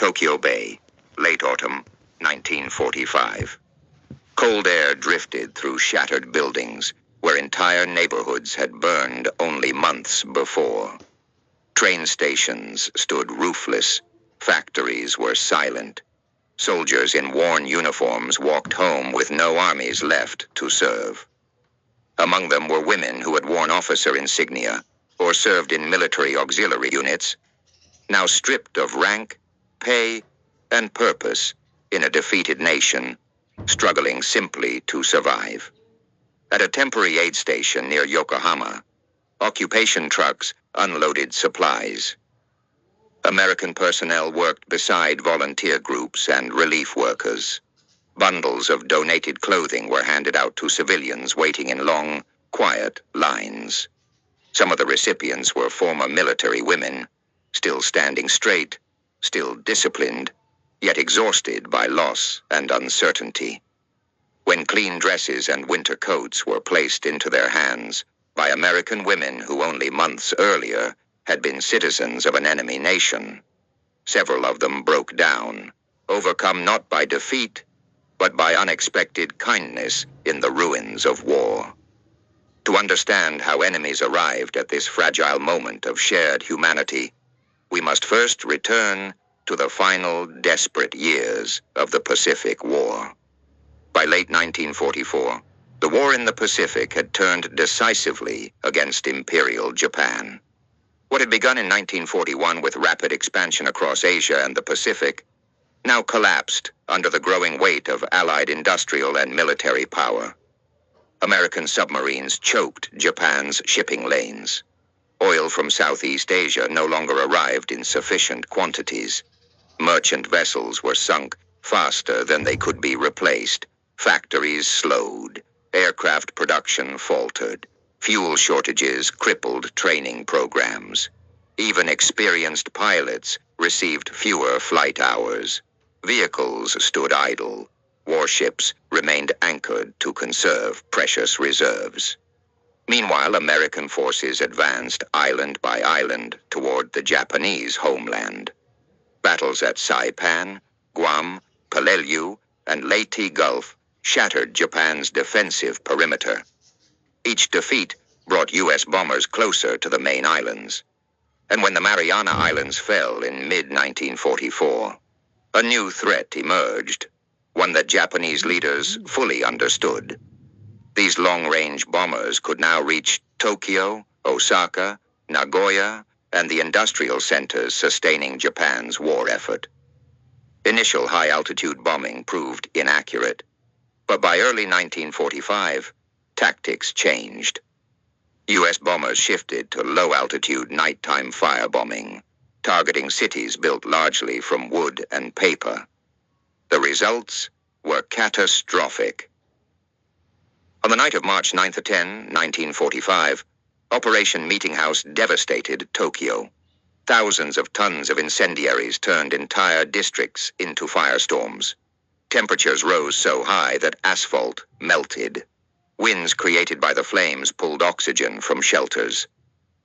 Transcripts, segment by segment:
Tokyo Bay, late autumn, 1945. Cold air drifted through shattered buildings where entire neighborhoods had burned only months before. Train stations stood roofless. Factories were silent. Soldiers in worn uniforms walked home with no armies left to serve. Among them were women who had worn officer insignia or served in military auxiliary units, now stripped of rank, pay, and purpose in a defeated nation, struggling simply to survive. At a temporary aid station near Yokohama, occupation trucks unloaded supplies. American personnel worked beside volunteer groups and relief workers. Bundles of donated clothing were handed out to civilians waiting in long, quiet lines. Some of the recipients were former military women, still standing straight, still disciplined, yet exhausted by loss and uncertainty. When clean dresses and winter coats were placed into their hands by American women who only months earlier had been citizens of an enemy nation, several of them broke down, overcome not by defeat, but by unexpected kindness in the ruins of war. To understand how enemies arrived at this fragile moment of shared humanity, we must first return to the final desperate years of the Pacific War. By late 1944, the war in the Pacific had turned decisively against Imperial Japan. What had begun in 1941 with rapid expansion across Asia and the Pacific now collapsed under the growing weight of Allied industrial and military power. American submarines choked Japan's shipping lanes. Oil from Southeast Asia no longer arrived in sufficient quantities. Merchant vessels were sunk faster than they could be replaced. Factories slowed. Aircraft production faltered. Fuel shortages crippled training programs. Even experienced pilots received fewer flight hours. Vehicles stood idle. Warships remained anchored to conserve precious reserves. Meanwhile, American forces advanced island by island toward the Japanese homeland. Battles at Saipan, Guam, Peleliu, and Leyte Gulf shattered Japan's defensive perimeter. Each defeat brought U.S. bombers closer to the main islands. And when the Mariana Islands fell in mid-1944, a new threat emerged, one that Japanese leaders fully understood. These long-range bombers could now reach Tokyo, Osaka, Nagoya, and the industrial centers sustaining Japan's war effort. Initial high-altitude bombing proved inaccurate, but by early 1945, tactics changed. U.S. bombers shifted to low-altitude nighttime firebombing, targeting cities built largely from wood and paper. The results were catastrophic. On the night of March 9-10, 1945, Operation Meeting House devastated Tokyo. Thousands of tons of incendiaries turned entire districts into firestorms. Temperatures rose so high that asphalt melted. Winds created by the flames pulled oxygen from shelters.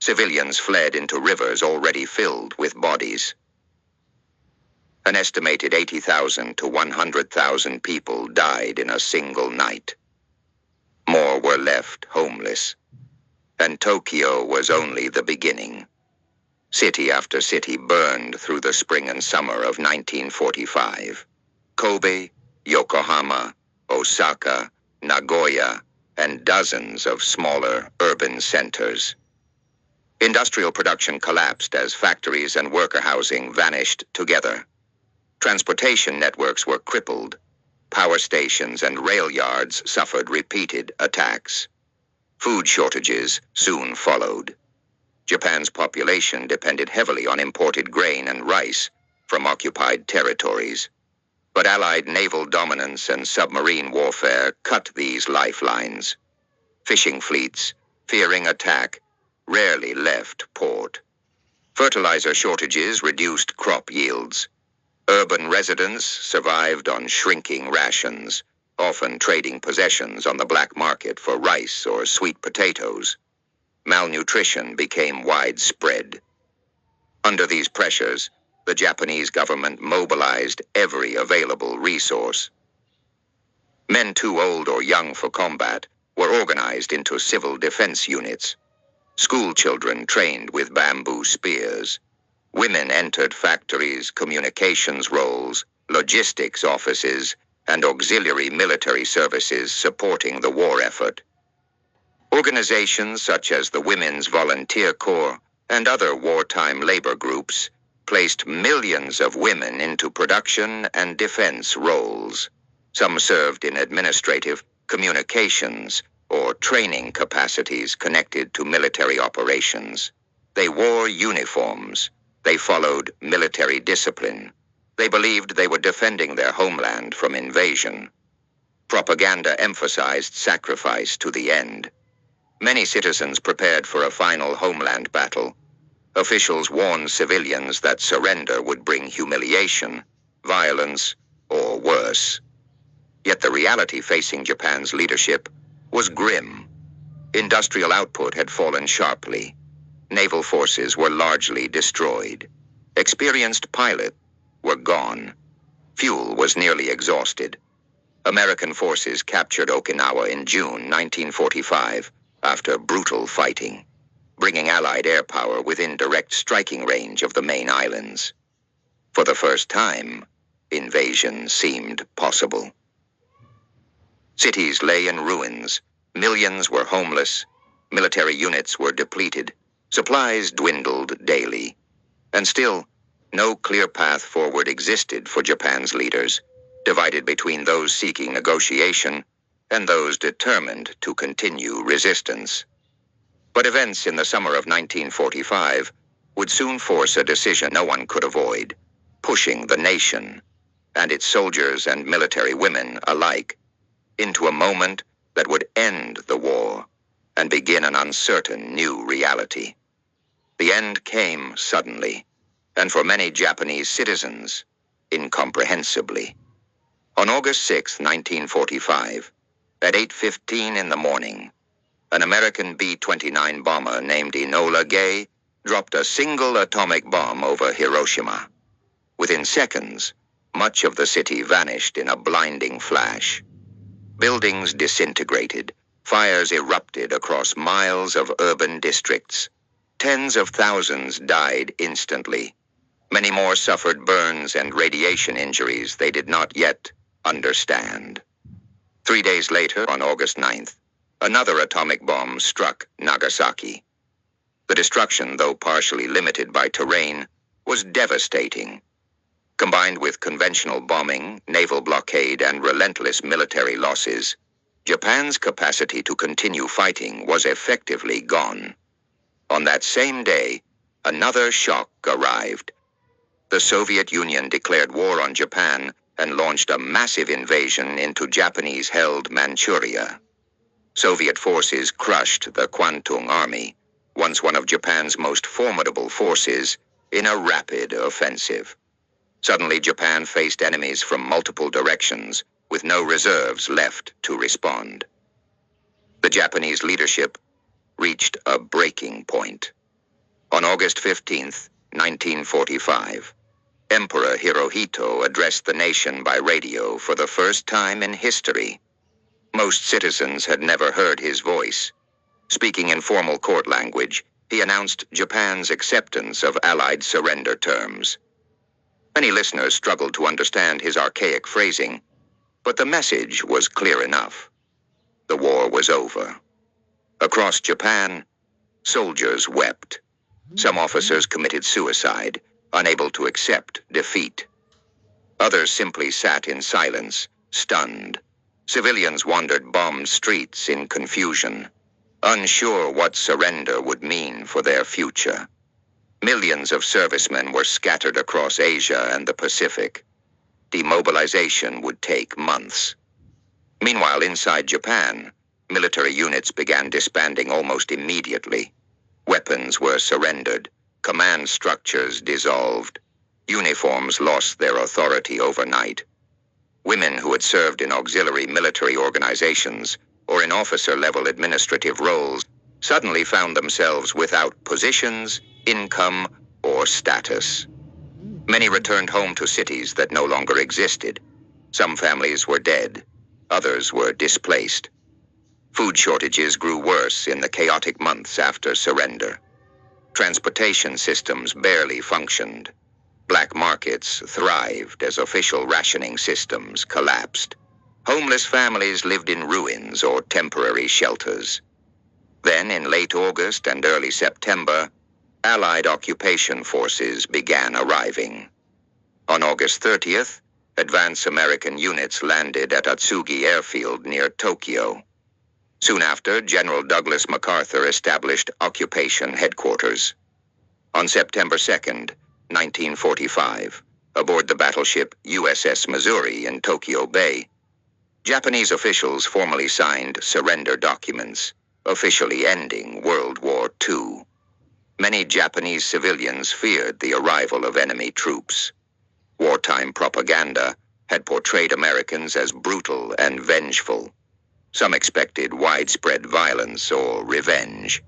Civilians fled into rivers already filled with bodies. An estimated 80,000 to 100,000 people died in a single night. More were left homeless. And Tokyo was only the beginning. City after city burned through the spring and summer of 1945. Kobe, Yokohama, Osaka, Nagoya, and dozens of smaller urban centers. Industrial production collapsed as factories and worker housing vanished together. Transportation networks were crippled. Power stations and rail yards suffered repeated attacks. Food shortages soon followed. Japan's population depended heavily on imported grain and rice from occupied territories. But Allied naval dominance and submarine warfare cut these lifelines. Fishing fleets, fearing attack, rarely left port. Fertilizer shortages reduced crop yields. Urban residents survived on shrinking rations, often trading possessions on the black market for rice or sweet potatoes. Malnutrition became widespread. Under these pressures, the the Japanese government mobilized every available resource. Men too old or young for combat were organized into civil defense units. School children trained with bamboo spears. Women entered factories, communications roles, logistics offices, and auxiliary military services supporting the war effort. Organizations such as the Women's Volunteer Corps and other wartime labor groups placed millions of women into production and defense roles. Some served in administrative, communications, or training capacities connected to military operations. They wore uniforms. They followed military discipline. They believed they were defending their homeland from invasion. Propaganda emphasized sacrifice to the end. Many citizens prepared for a final homeland battle. Officials warned civilians that surrender would bring humiliation, violence, or worse. Yet the reality facing Japan's leadership was grim. Industrial output had fallen sharply. Naval forces were largely destroyed. Experienced pilots were gone. Fuel was nearly exhausted. American forces captured Okinawa in June 1945 after brutal fighting, bringing Allied air power within direct striking range of the main islands. For the first time, invasion seemed possible. Cities lay in ruins. Millions were homeless. Military units were depleted. Supplies dwindled daily. And still, no clear path forward existed for Japan's leaders, divided between those seeking negotiation and those determined to continue resistance. But events in the summer of 1945 would soon force a decision no one could avoid, pushing the nation, and its soldiers and military women alike, into a moment that would end the war and begin an uncertain new reality. The end came suddenly, and for many Japanese citizens, incomprehensibly. On August 6, 1945, at 8:15 in the morning, an American B-29 bomber named Enola Gay dropped a single atomic bomb over Hiroshima. Within seconds, much of the city vanished in a blinding flash. Buildings disintegrated, fires erupted across miles of urban districts. Tens of thousands died instantly. Many more suffered burns and radiation injuries they did not yet understand. 3 days later, on August 9th, another atomic bomb struck Nagasaki. The destruction, though partially limited by terrain, was devastating. Combined with conventional bombing, naval blockade, and relentless military losses, Japan's capacity to continue fighting was effectively gone. On that same day, another shock arrived. The Soviet Union declared war on Japan and launched a massive invasion into Japanese-held Manchuria. Soviet forces crushed the Kwantung Army, once one of Japan's most formidable forces, in a rapid offensive. Suddenly, Japan faced enemies from multiple directions, with no reserves left to respond. The Japanese leadership reached a breaking point. On August 15th, 1945, Emperor Hirohito addressed the nation by radio for the first time in history. Most citizens had never heard his voice. Speaking in formal court language, he announced Japan's acceptance of Allied surrender terms. Many listeners struggled to understand his archaic phrasing, but the message was clear enough. The war was over. Across Japan, soldiers wept. Some officers committed suicide, unable to accept defeat. Others simply sat in silence, stunned. Civilians wandered bombed streets in confusion, unsure what surrender would mean for their future. Millions of servicemen were scattered across Asia and the Pacific. Demobilization would take months. Meanwhile, inside Japan, military units began disbanding almost immediately. Weapons were surrendered, command structures dissolved, uniforms lost their authority overnight. Women who had served in auxiliary military organizations or in officer-level administrative roles suddenly found themselves without positions, income, or status. Many returned home to cities that no longer existed. Some families were dead, others were displaced. Food shortages grew worse in the chaotic months after surrender. Transportation systems barely functioned. Black markets thrived as official rationing systems collapsed. Homeless families lived in ruins or temporary shelters. Then, in late August and early September, Allied occupation forces began arriving. On August 30th, advance American units landed at Atsugi Airfield near Tokyo. Soon after, General Douglas MacArthur established occupation headquarters. On September 2nd, 1945, aboard the battleship USS Missouri in Tokyo Bay, Japanese officials formally signed surrender documents, officially ending World War II. Many Japanese civilians feared the arrival of enemy troops. Wartime propaganda had portrayed Americans as brutal and vengeful. Some expected widespread violence or revenge.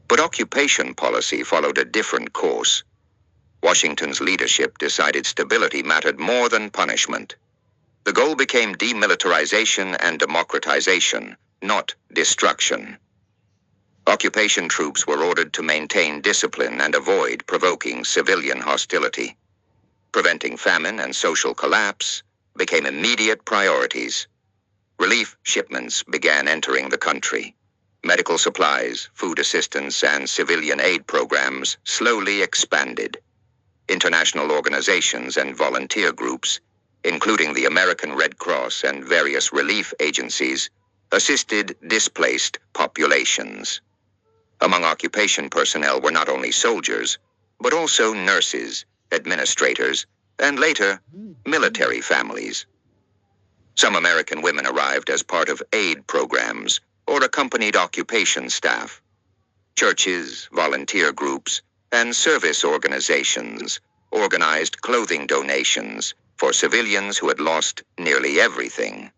But occupation policy followed a different course. Washington's leadership decided stability mattered more than punishment. The goal became demilitarization and democratization, not destruction. Occupation troops were ordered to maintain discipline and avoid provoking civilian hostility. Preventing famine and social collapse became immediate priorities. Relief shipments began entering the country. Medical supplies, food assistance, and civilian aid programs slowly expanded. International organizations and volunteer groups, including the American Red Cross and various relief agencies, assisted displaced populations. Among occupation personnel were not only soldiers, but also nurses, administrators, and later, military families. Some American women arrived as part of aid programs or accompanied occupation staff. Churches, volunteer groups, and service organizations organized clothing donations for civilians who had lost nearly everything.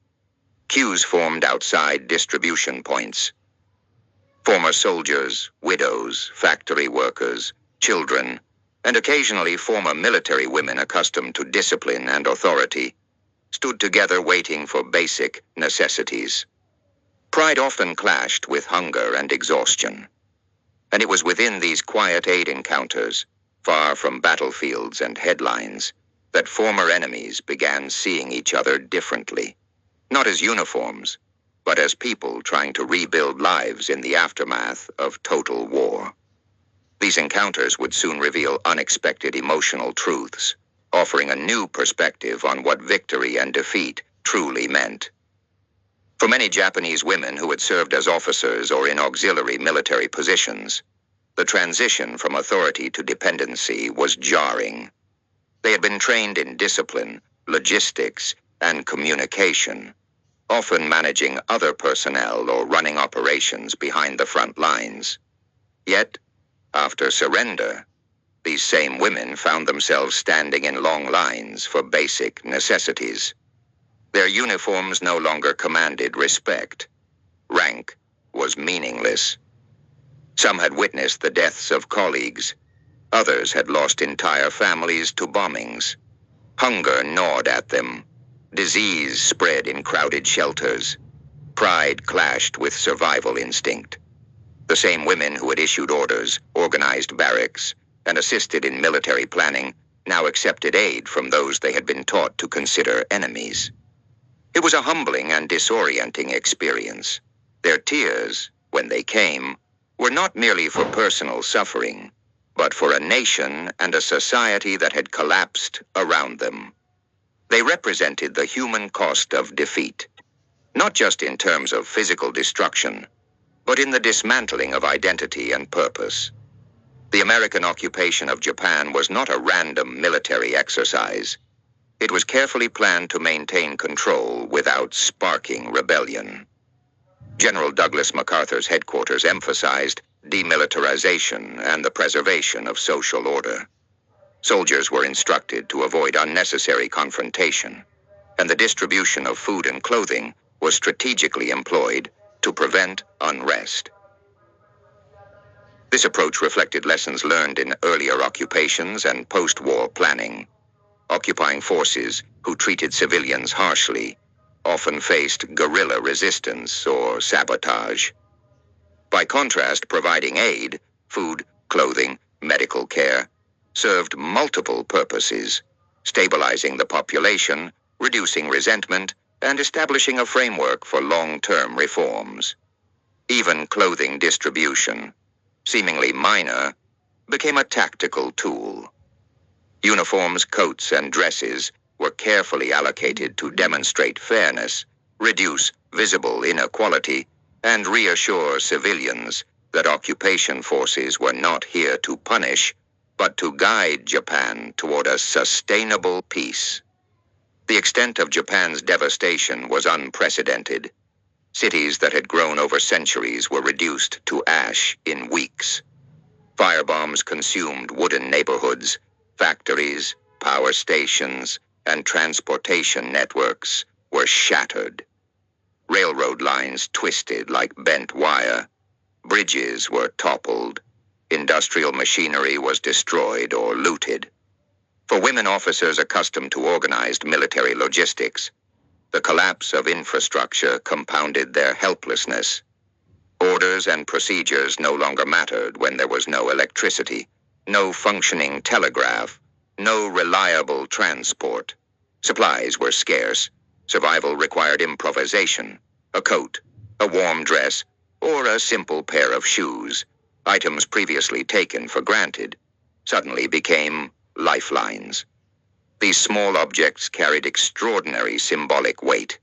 Queues formed outside distribution points. Former soldiers, widows, factory workers, children, and occasionally former military women accustomed to discipline and authority stood together waiting for basic necessities. Pride often clashed with hunger and exhaustion. And it was within these quiet aid encounters, far from battlefields and headlines, that former enemies began seeing each other differently, not as uniforms, but as people trying to rebuild lives in the aftermath of total war. These encounters would soon reveal unexpected emotional truths, offering a new perspective on what victory and defeat truly meant. For many Japanese women who had served as officers or in auxiliary military positions, the transition from authority to dependency was jarring. They had been trained in discipline, logistics, and communication, often managing other personnel or running operations behind the front lines. Yet, after surrender, these same women found themselves standing in long lines for basic necessities. Their uniforms no longer commanded respect. Rank was meaningless. Some had witnessed the deaths of colleagues. Others had lost entire families to bombings. Hunger gnawed at them. Disease spread in crowded shelters. Pride clashed with survival instinct. The same women who had issued orders, organized barracks, and assisted in military planning now accepted aid from those they had been taught to consider enemies. It was a humbling and disorienting experience. Their tears, when they came, were not merely for personal suffering, but for a nation and a society that had collapsed around them. They represented the human cost of defeat, not just in terms of physical destruction, but in the dismantling of identity and purpose. The American occupation of Japan was not a random military exercise. It was carefully planned to maintain control without sparking rebellion. General Douglas MacArthur's headquarters emphasized demilitarization and the preservation of social order. Soldiers were instructed to avoid unnecessary confrontation, and the distribution of food and clothing was strategically employed to prevent unrest. This approach reflected lessons learned in earlier occupations and post-war planning. Occupying forces who treated civilians harshly often faced guerrilla resistance or sabotage. By contrast, providing aid, food, clothing, medical care, served multiple purposes, stabilizing the population, reducing resentment, and establishing a framework for long-term reforms. Even clothing distribution, seemingly minor, became a tactical tool. Uniforms, coats, and dresses were carefully allocated to demonstrate fairness, reduce visible inequality, and reassure civilians that occupation forces were not here to punish, but to guide Japan toward a sustainable peace. The extent of Japan's devastation was unprecedented. Cities that had grown over centuries were reduced to ash in weeks. Firebombs consumed wooden neighborhoods, factories, power stations, and transportation networks were shattered. Railroad lines twisted like bent wire. Bridges were toppled. Industrial machinery was destroyed or looted. For women officers accustomed to organized military logistics, the collapse of infrastructure compounded their helplessness. Orders and procedures no longer mattered when there was no electricity, no functioning telegraph, no reliable transport. Supplies were scarce. Survival required improvisation, a coat, a warm dress, or a simple pair of shoes. Items previously taken for granted suddenly became lifelines. These small objects carried extraordinary symbolic weight.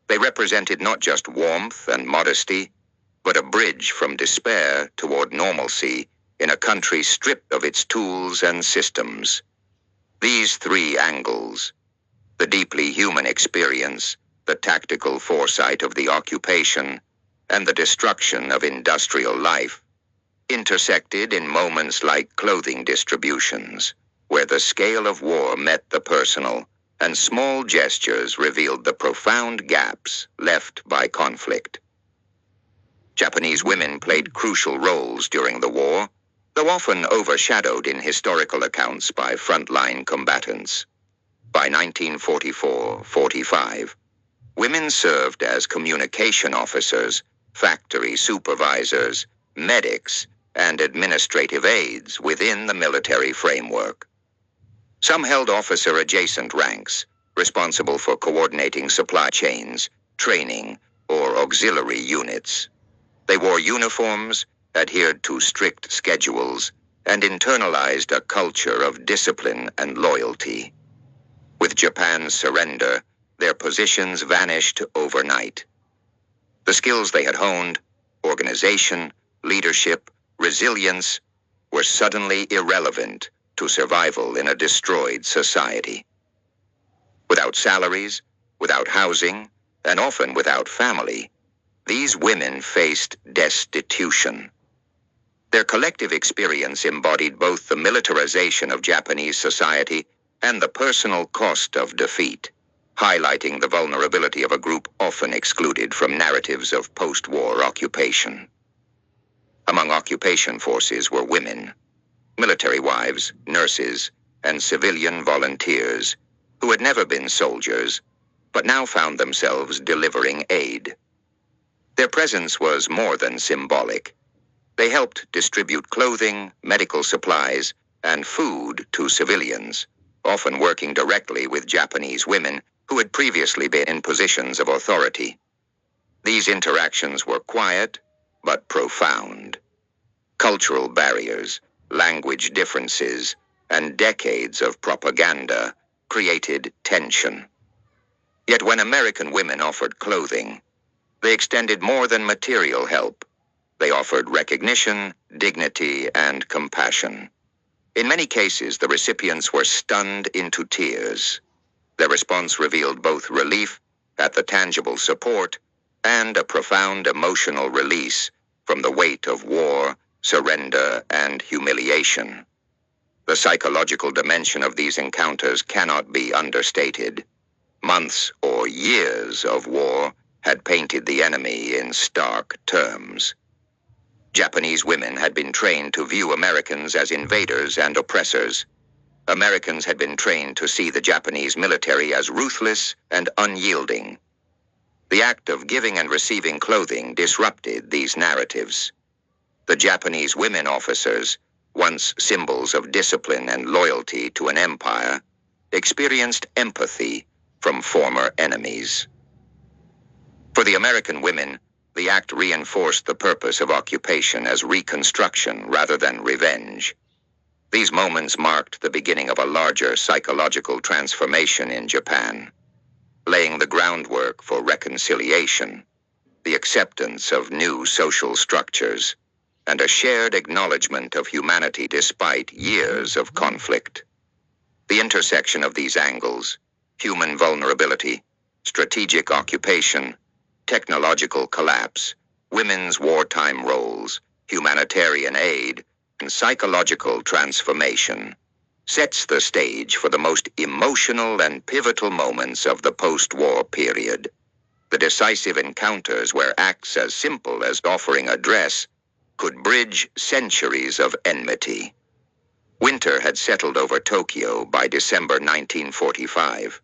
They represented not just warmth and modesty, but a bridge from despair toward normalcy in a country stripped of its tools and systems. These three angles, the deeply human experience, the tactical foresight of the occupation, and the destruction of industrial life, intersected in moments like clothing distributions, where the scale of war met the personal, and small gestures revealed the profound gaps left by conflict. Japanese women played crucial roles during the war, though often overshadowed in historical accounts by frontline combatants. By 1944-45, women served as communication officers, factory supervisors, medics, and administrative aides within the military framework. Some held officer-adjacent ranks, responsible for coordinating supply chains, training, or auxiliary units. They wore uniforms, adhered to strict schedules, and internalized a culture of discipline and loyalty. With Japan's surrender, their positions vanished overnight. The skills they had honed, organization, leadership, resilience, were suddenly irrelevant to survival in a destroyed society. Without salaries, without housing, and often without family, these women faced destitution. Their collective experience embodied both the militarization of Japanese society and the personal cost of defeat, highlighting the vulnerability of a group often excluded from narratives of post-war occupation. Among occupation forces were women, military wives, nurses, and civilian volunteers who had never been soldiers, but now found themselves delivering aid. Their presence was more than symbolic. They helped distribute clothing, medical supplies, and food to civilians, often working directly with Japanese women who had previously been in positions of authority. These interactions were quiet, but profound. Cultural barriers, language differences, and decades of propaganda created tension. Yet when American women offered clothing, they extended more than material help. They offered recognition, dignity, and compassion. In many cases, the recipients were stunned into tears. Their response revealed both relief at the tangible support and a profound emotional release from the weight of war, surrender, and humiliation. The psychological dimension of these encounters cannot be understated. Months or years of war had painted the enemy in stark terms. Japanese women had been trained to view Americans as invaders and oppressors. Americans had been trained to see the Japanese military as ruthless and unyielding. The act of giving and receiving clothing disrupted these narratives. The Japanese women officers, once symbols of discipline and loyalty to an empire, experienced empathy from former enemies. For the American women, the act reinforced the purpose of occupation as reconstruction rather than revenge. These moments marked the beginning of a larger psychological transformation in Japan, laying the groundwork for reconciliation, the acceptance of new social structures, and a shared acknowledgement of humanity despite years of conflict. The intersection of these angles, human vulnerability, strategic occupation, technological collapse, women's wartime roles, humanitarian aid, and psychological transformation, sets the stage for the most emotional and pivotal moments of the post-war period. The decisive encounters where acts as simple as offering a dress could bridge centuries of enmity. Winter had settled over Tokyo by December 1945.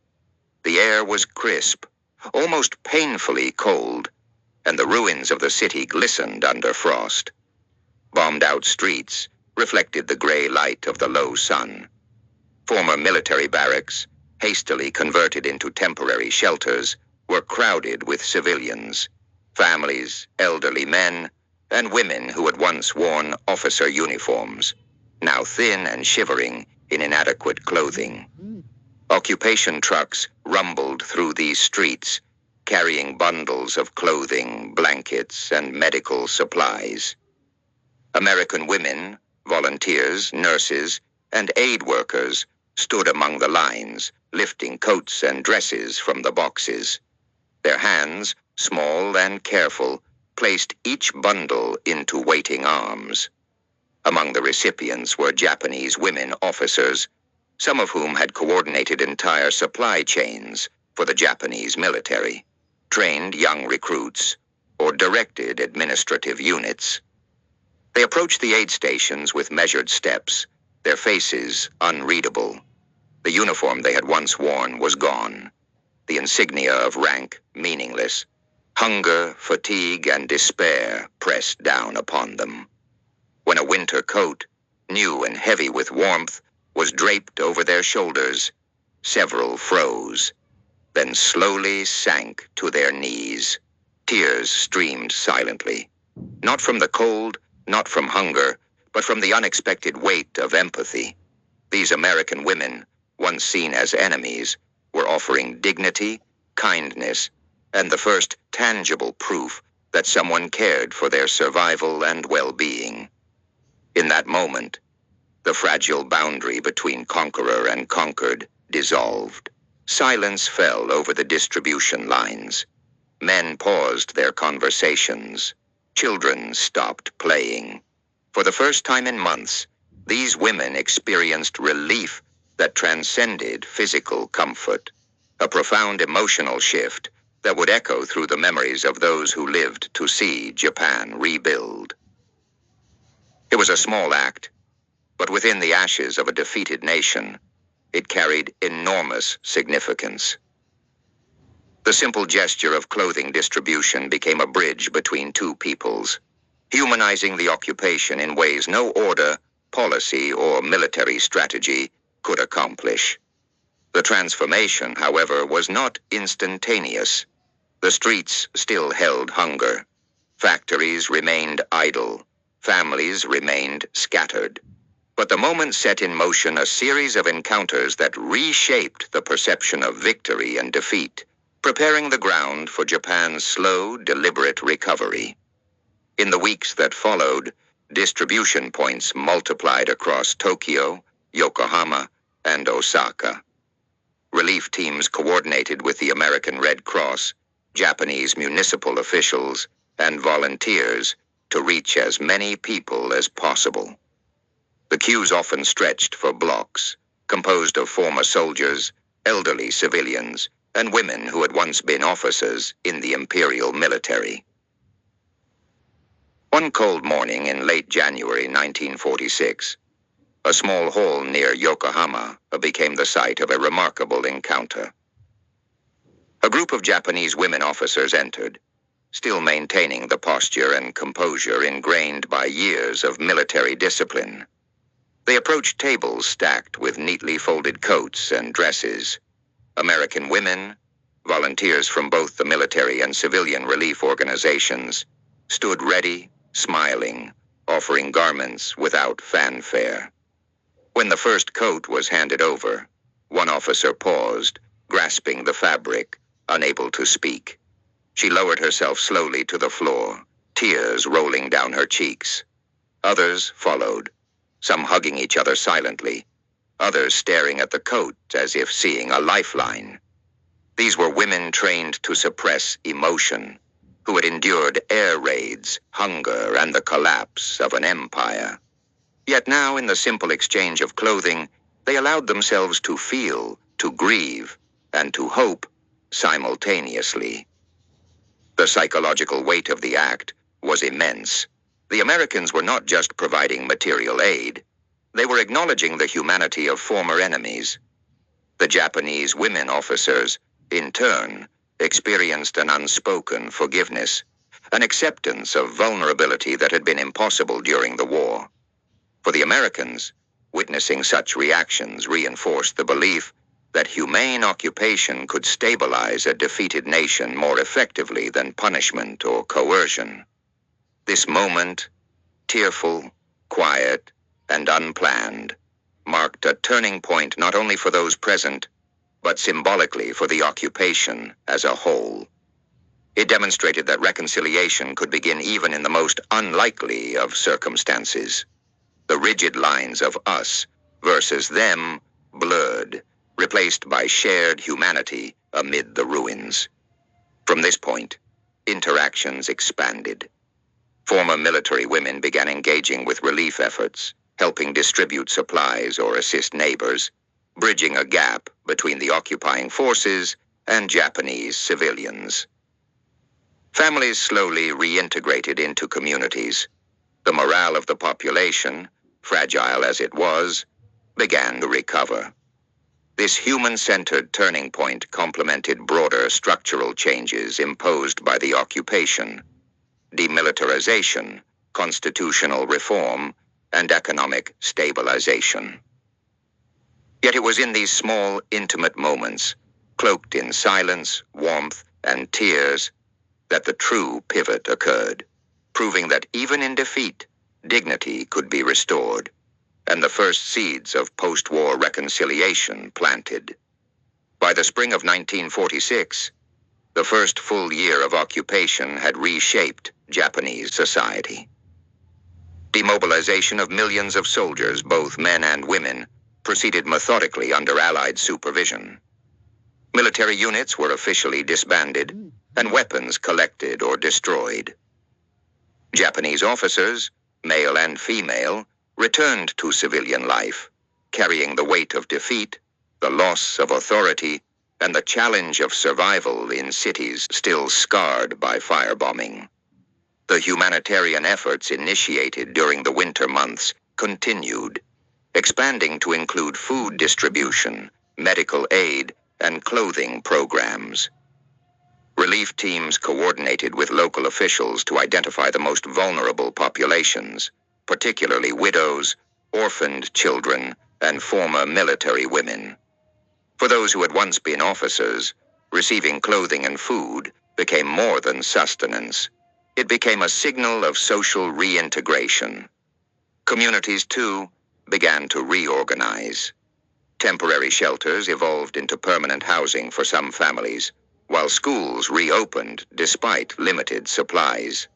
The air was crisp, almost painfully cold, and the ruins of the city glistened under frost. Bombed-out streets reflected the gray light of the low sun. Former military barracks, hastily converted into temporary shelters, were crowded with civilians, families, elderly men, and women who had once worn officer uniforms, now thin and shivering in inadequate clothing. Occupation trucks rumbled through these streets, carrying bundles of clothing, blankets, and medical supplies. American women, volunteers, nurses, and aid workers stood among the lines, lifting coats and dresses from the boxes. Their hands, small and careful, placed each bundle into waiting arms. Among the recipients were Japanese women officers, some of whom had coordinated entire supply chains for the Japanese military, trained young recruits, or directed administrative units. They approached the aid stations with measured steps, their faces unreadable. The uniform they had once worn was gone, the insignia of rank meaningless. Hunger, fatigue, and despair pressed down upon them. When a winter coat, new and heavy with warmth, was draped over their shoulders, several froze, then slowly sank to their knees. Tears streamed silently, not from the cold, not from hunger, but from the unexpected weight of empathy. These American women, once seen as enemies, were offering dignity, kindness, and the first tangible proof that someone cared for their survival and well-being. In that moment, the fragile boundary between conqueror and conquered dissolved. Silence fell over the distribution lines. Men paused their conversations. Children stopped playing. For the first time in months, these women experienced relief that transcended physical comfort, a profound emotional shift that would echo through the memories of those who lived to see Japan rebuild. It was a small act, but within the ashes of a defeated nation, it carried enormous significance. The simple gesture of clothing distribution became a bridge between two peoples, humanizing the occupation in ways no order, policy, or military strategy could accomplish. The transformation, however, was not instantaneous. The streets still held hunger. Factories remained idle. Families remained scattered. But the moment set in motion a series of encounters that reshaped the perception of victory and defeat, preparing the ground for Japan's slow, deliberate recovery. In the weeks that followed, distribution points multiplied across Tokyo, Yokohama, and Osaka. Relief teams coordinated with the American Red Cross, Japanese municipal officials, and volunteers to reach as many people as possible. The queues often stretched for blocks, composed of former soldiers, elderly civilians, and women who had once been officers in the imperial military. One cold morning in late January 1946, a small hall near Yokohama became the site of a remarkable encounter. A group of Japanese women officers entered, still maintaining the posture and composure ingrained by years of military discipline. They approached tables stacked with neatly folded coats and dresses. American women, volunteers from both the military and civilian relief organizations, stood ready, smiling, offering garments without fanfare. When the first coat was handed over, one officer paused, grasping the fabric, unable to speak. She lowered herself slowly to the floor, tears rolling down her cheeks. Others followed, some hugging each other silently, others staring at the coat as if seeing a lifeline. These were women trained to suppress emotion, who had endured air raids, hunger, and the collapse of an empire. Yet now, in the simple exchange of clothing, they allowed themselves to feel, to grieve, and to hope simultaneously. The psychological weight of the act was immense. The Americans were not just providing material aid. They were acknowledging the humanity of former enemies. The Japanese women officers, in turn, experienced an unspoken forgiveness, an acceptance of vulnerability that had been impossible during the war. For the Americans, witnessing such reactions reinforced the belief that humane occupation could stabilize a defeated nation more effectively than punishment or coercion. This moment, tearful, quiet, and unplanned, marked a turning point not only for those present, but symbolically for the occupation as a whole. It demonstrated that reconciliation could begin even in the most unlikely of circumstances. The rigid lines of us versus them blurred, replaced by shared humanity amid the ruins. From this point, interactions expanded. Former military women began engaging with relief efforts, helping distribute supplies or assist neighbors, bridging a gap between the occupying forces and Japanese civilians. Families slowly reintegrated into communities. The morale of the population, fragile as it was, began to recover. This human-centered turning point complemented broader structural changes imposed by the occupation: demilitarization, constitutional reform, and economic stabilization. Yet it was in these small, intimate moments, cloaked in silence, warmth, and tears, that the true pivot occurred, proving that even in defeat, dignity could be restored, and the first seeds of post-war reconciliation planted. By the spring of 1946, the first full year of occupation had reshaped Japanese society. Demobilization of millions of soldiers, both men and women, proceeded methodically under Allied supervision. Military units were officially disbanded, and weapons collected or destroyed. Japanese officers, male and female, returned to civilian life, carrying the weight of defeat, the loss of authority, and the challenge of survival in cities still scarred by firebombing. The humanitarian efforts initiated during the winter months continued, expanding to include food distribution, medical aid, and clothing programs. Relief teams coordinated with local officials to identify the most vulnerable populations, particularly widows, orphaned children, and former military women. For those who had once been officers, receiving clothing and food became more than sustenance. It became a signal of social reintegration. Communities, too, began to reorganize. Temporary shelters evolved into permanent housing for some families, while schools reopened despite limited supplies.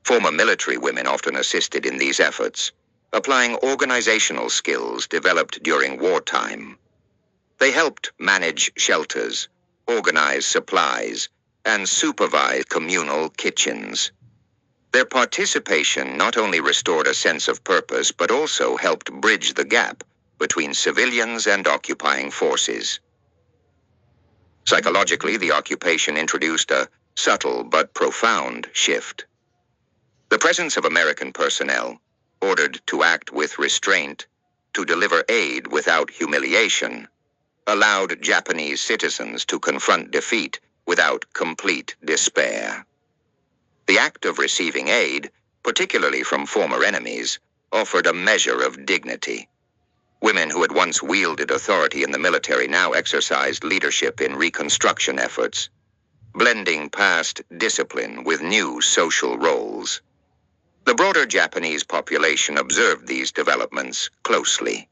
Former military women often assisted in these efforts, applying organizational skills developed during wartime. They helped manage shelters, organize supplies, and supervise communal kitchens. Their participation not only restored a sense of purpose, but also helped bridge the gap between civilians and occupying forces. Psychologically, the occupation introduced a subtle but profound shift. The presence of American personnel, ordered to act with restraint, to deliver aid without humiliation, allowed Japanese citizens to confront defeat without complete despair. The act of receiving aid, particularly from former enemies, offered a measure of dignity. Women who had once wielded authority in the military now exercised leadership in reconstruction efforts, blending past discipline with new social roles. The broader Japanese population observed these developments closely.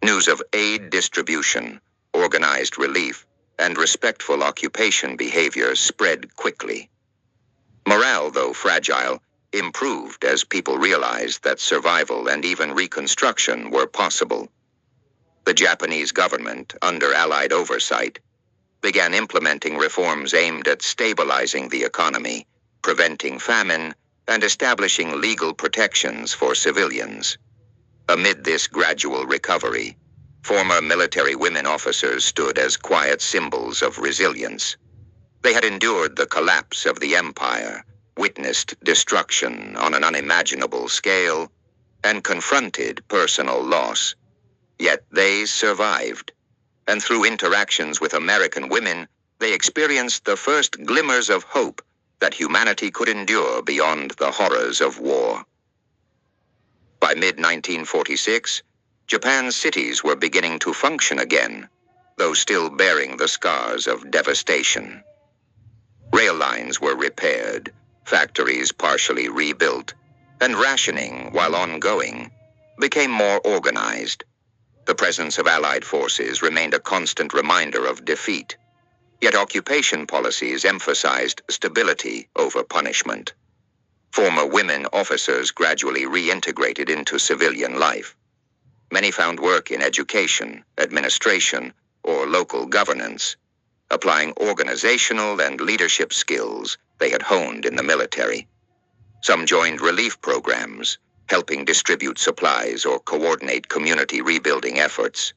News of aid distribution, organized relief, and respectful occupation behavior spread quickly. Morale, though fragile, improved as people realized that survival and even reconstruction were possible. The Japanese government, under Allied oversight, began implementing reforms aimed at stabilizing the economy, preventing famine, and establishing legal protections for civilians. Amid this gradual recovery, former military women officers stood as quiet symbols of resilience. They had endured the collapse of the empire, witnessed destruction on an unimaginable scale, and confronted personal loss. Yet they survived, and through interactions with American women, they experienced the first glimmers of hope that humanity could endure beyond the horrors of war. By mid-1946, Japan's cities were beginning to function again, though still bearing the scars of devastation. Rail lines were repaired, factories partially rebuilt, and rationing, while ongoing, became more organized. The presence of Allied forces remained a constant reminder of defeat, yet occupation policies emphasized stability over punishment. Former women officers gradually reintegrated into civilian life. Many found work in education, administration, or local governance, applying organizational and leadership skills they had honed in the military. Some joined relief programs, helping distribute supplies or coordinate community rebuilding efforts.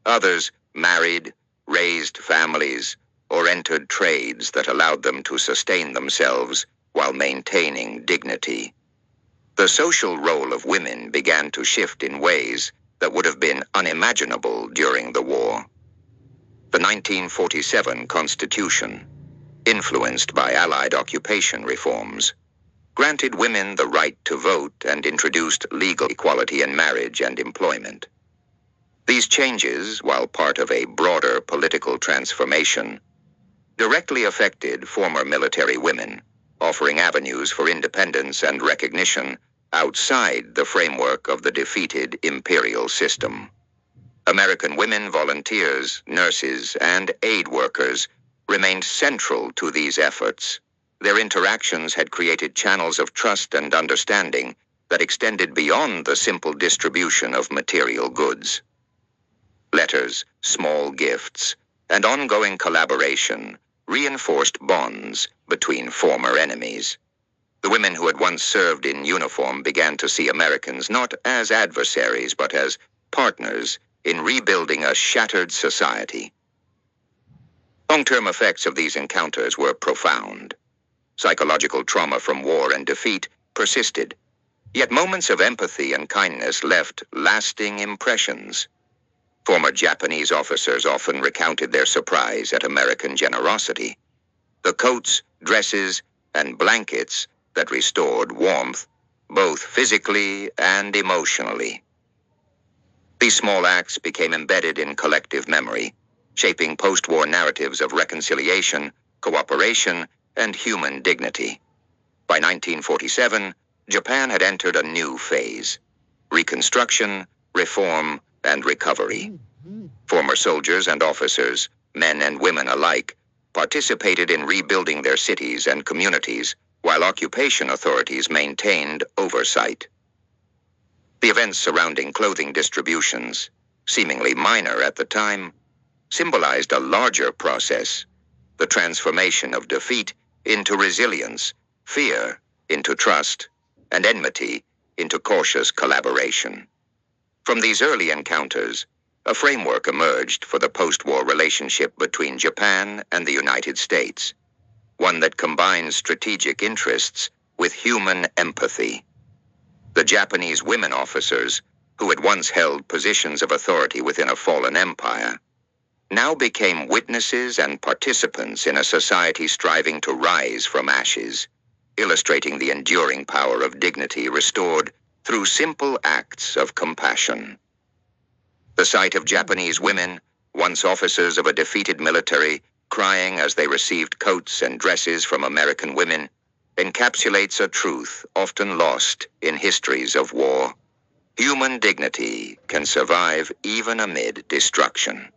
Others married, raised families, or entered trades that allowed them to sustain themselves while maintaining dignity. The social role of women began to shift in ways that would have been unimaginable during the war. The 1947 Constitution, influenced by Allied occupation reforms, granted women the right to vote and introduced legal equality in marriage and employment. These changes, while part of a broader political transformation, directly affected former military women, offering avenues for independence and recognition outside the framework of the defeated imperial system. American women volunteers, nurses, and aid workers remained central to these efforts. Their interactions had created channels of trust and understanding that extended beyond the simple distribution of material goods. Letters, small gifts, and ongoing collaboration reinforced bonds between former enemies. The women who had once served in uniform began to see Americans not as adversaries but as partners in rebuilding a shattered society. Long-term effects of these encounters were profound. Psychological trauma from war and defeat persisted, yet moments of empathy and kindness left lasting impressions. Former Japanese officers often recounted their surprise at American generosity. The coats, dresses, and blankets that restored warmth, both physically and emotionally. These small acts became embedded in collective memory, shaping post-war narratives of reconciliation, cooperation, and human dignity. By 1947, Japan had entered a new phase: reconstruction, reform, and recovery. Former soldiers and officers, men and women alike, participated in rebuilding their cities and communities, while occupation authorities maintained oversight. The events surrounding clothing distributions, seemingly minor at the time, symbolized a larger process: the transformation of defeat into resilience, fear into trust, and enmity into cautious collaboration. From these early encounters, a framework emerged for the post-war relationship between Japan and the United States, one that combines strategic interests with human empathy. The Japanese women officers, who had once held positions of authority within a fallen empire, now became witnesses and participants in a society striving to rise from ashes, illustrating the enduring power of dignity restored through simple acts of compassion. The sight of Japanese women, once officers of a defeated military, crying as they received coats and dresses from American women, encapsulates a truth often lost in histories of war. Human dignity can survive even amid destruction.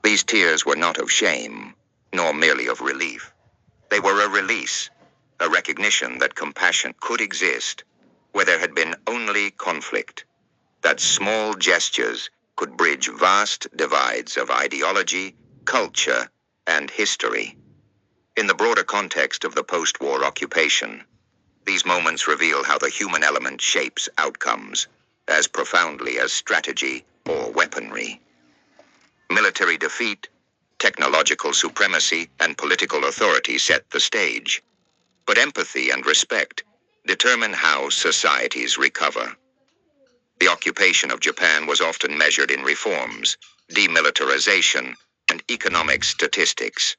These tears were not of shame, nor merely of relief. They were a release, a recognition that compassion could exist where there had been only conflict, that small gestures could bridge vast divides of ideology, culture, and history. In the broader context of the post-war occupation, these moments reveal how the human element shapes outcomes as profoundly as strategy or weaponry. Military defeat, technological supremacy, and political authority set the stage. But empathy and respect determine how societies recover. The occupation of Japan was often measured in reforms, demilitarization, and economic statistics.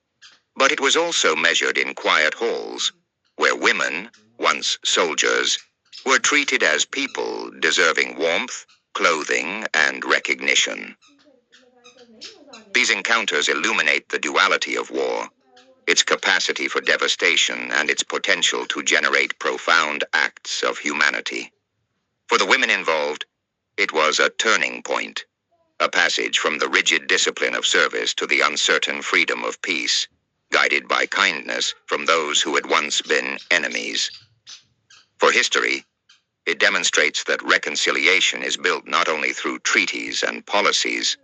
But it was also measured in quiet halls, where women, once soldiers, were treated as people deserving warmth, clothing, and recognition. These encounters illuminate the duality of war, its capacity for devastation and its potential to generate profound acts of humanity. For the women involved, it was a turning point, a passage from the rigid discipline of service to the uncertain freedom of peace, guided by kindness from those who had once been enemies. For history, it demonstrates that reconciliation is built not only through treaties and policies,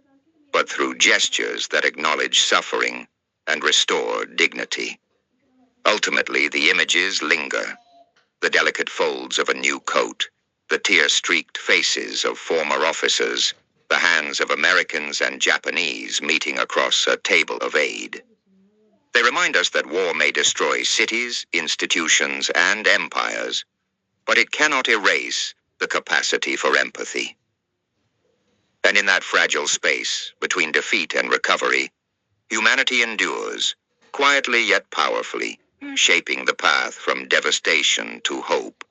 but through gestures that acknowledge suffering and restore dignity. Ultimately, the images linger: the delicate folds of a new coat, the tear-streaked faces of former officers, the hands of Americans and Japanese meeting across a table of aid. They remind us that war may destroy cities, institutions, and empires, but it cannot erase the capacity for empathy. And in that fragile space between defeat and recovery, humanity endures, quietly yet powerfully, shaping the path from devastation to hope.